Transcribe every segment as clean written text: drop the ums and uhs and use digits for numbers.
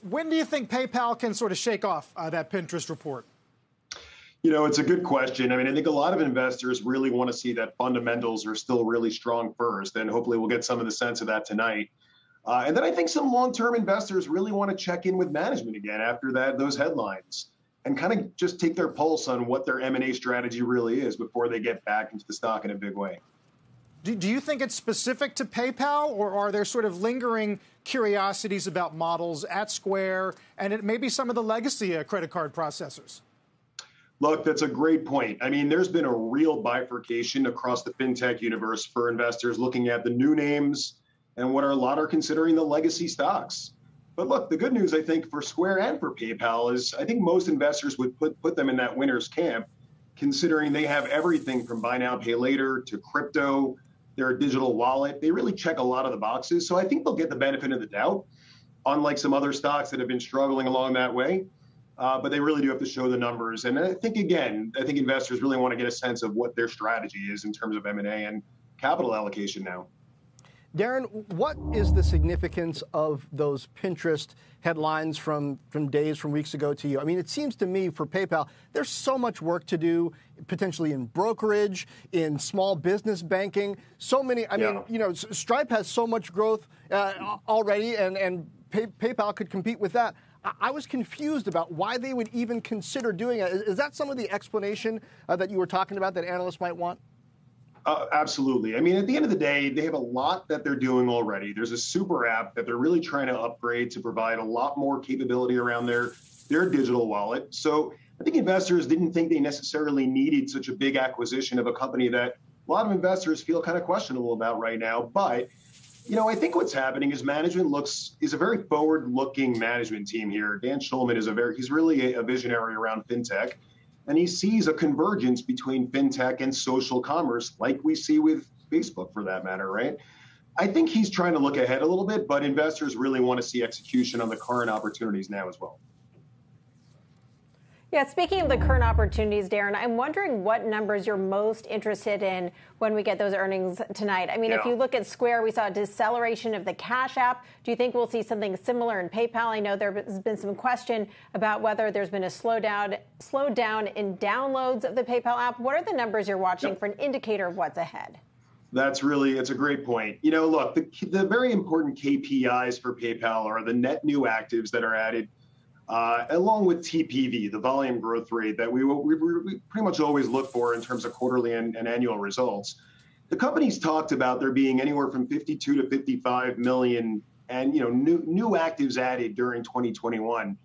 When do you think PayPal can sort of shake off that Pinterest report? You know, it's a good question. I mean, I think a lot of investors really want to see that fundamentals are still really strong first, and hopefully we'll get some of the sense of that tonight. And then I think some long-term investors really want to check in with management again after those headlines and kind of just take their pulse on what their M&A strategy really is before they get back into the stock in a big way. Do you think it's specific to PayPal, or are there sort of lingering curiosities about models at Square and maybe some of the legacy credit card processors? Look, that's a great point. I mean, there's been a real bifurcation across the fintech universe for investors looking at the new names and what a lot are considering the legacy stocks. But look, the good news, I think, for Square and for PayPal is I think most investors would put them in that winner's camp, considering they have everything from buy now, pay later to crypto, their digital wallet. They really check a lot of the boxes. So I think they'll get the benefit of the doubt, unlike some other stocks that have been struggling along that way. But they really do have to show the numbers. And I think, again, investors really want to get a sense of what their strategy is in terms of M&A and capital allocation now. Darren, what is the significance of those Pinterest headlines from weeks ago to you? I mean, it seems to me for PayPal, there's so much work to do, potentially in brokerage, in small business banking, so many. I mean, you know, Stripe has so much growth already, and PayPal could compete with that. I was confused about why they would even consider doing it. Is that some of the explanation that you were talking about that analysts might want? Absolutely. I mean, at the end of the day, they have a lot that they're doing already. There's a super app that they're really trying to upgrade to provide a lot more capability around their digital wallet. So I think investors didn't think they necessarily needed such a big acquisition of a company that a lot of investors feel kind of questionable about right now. But, you know, I think what's happening is management is a very forward-looking management team here. Dan Schulman he's really a visionary around fintech. And he sees a convergence between fintech and social commerce, like we see with Facebook, for that matter, right? I think he's trying to look ahead a little bit, but investors really want to see execution on the current opportunities now as well. Yeah, speaking of the current opportunities, Darren, I'm wondering what numbers you're most interested in when we get those earnings tonight. I mean, if you look at Square, we saw a deceleration of the Cash App. Do you think we'll see something similar in PayPal? I know there has been some question about whether there's been a slowdown in downloads of the PayPal app. What are the numbers you're watching for an indicator of what's ahead? It's a great point. You know, look, the very important KPIs for PayPal are the net new actives that are added, along with TPV, the volume growth rate that we pretty much always look for in terms of quarterly and annual results. The company's talked about there being anywhere from 52 to 55 million and new actives added during 2021.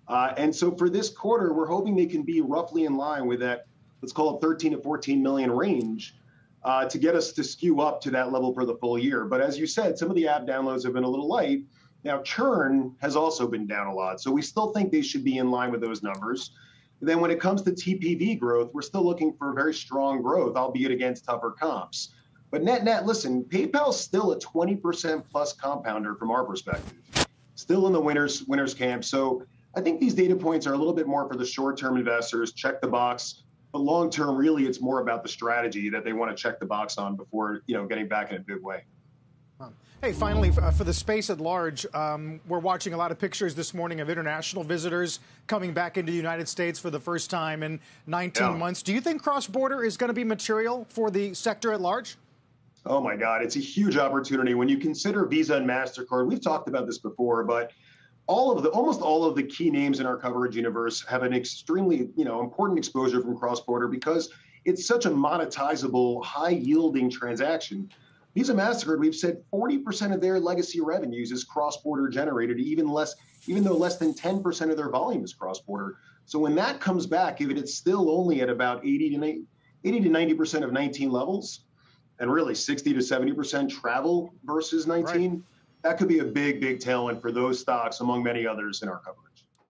And so for this quarter, we're hoping they can be roughly in line with that, let's call it 13 to 14 million range, to get us to skew up to that level for the full year. But as you said, some of the app downloads have been a little light. Now, churn has also been down a lot, so we still think they should be in line with those numbers. And then when it comes to TPV growth, we're still looking for very strong growth, albeit against tougher comps. But net, listen, PayPal's still a 20% plus compounder from our perspective, still in the winners camp. So I think these data points are a little bit more for the short-term investors, check the box. But long-term, really, it's more about the strategy that they want to check the box on before getting back in a big way. Hey, finally, for the space at large, we're watching a lot of pictures this morning of international visitors coming back into the United States for the first time in 19 months. Do you think cross-border is going to be material for the sector at large? Oh, my God. It's a huge opportunity. When you consider Visa and MasterCard, we've talked about this before, but almost all of the key names in our coverage universe have an extremely important exposure from cross-border because it's such a monetizable, high-yielding transaction. Visa, MasterCard, we've said 40% of their legacy revenues is cross-border generated, even though less than 10% of their volume is cross-border. So when that comes back, if it's still only at about 80 to 90% of 19 levels, and really 60 to 70% travel versus 19, that could be a big, big tailwind for those stocks, among many others in our coverage.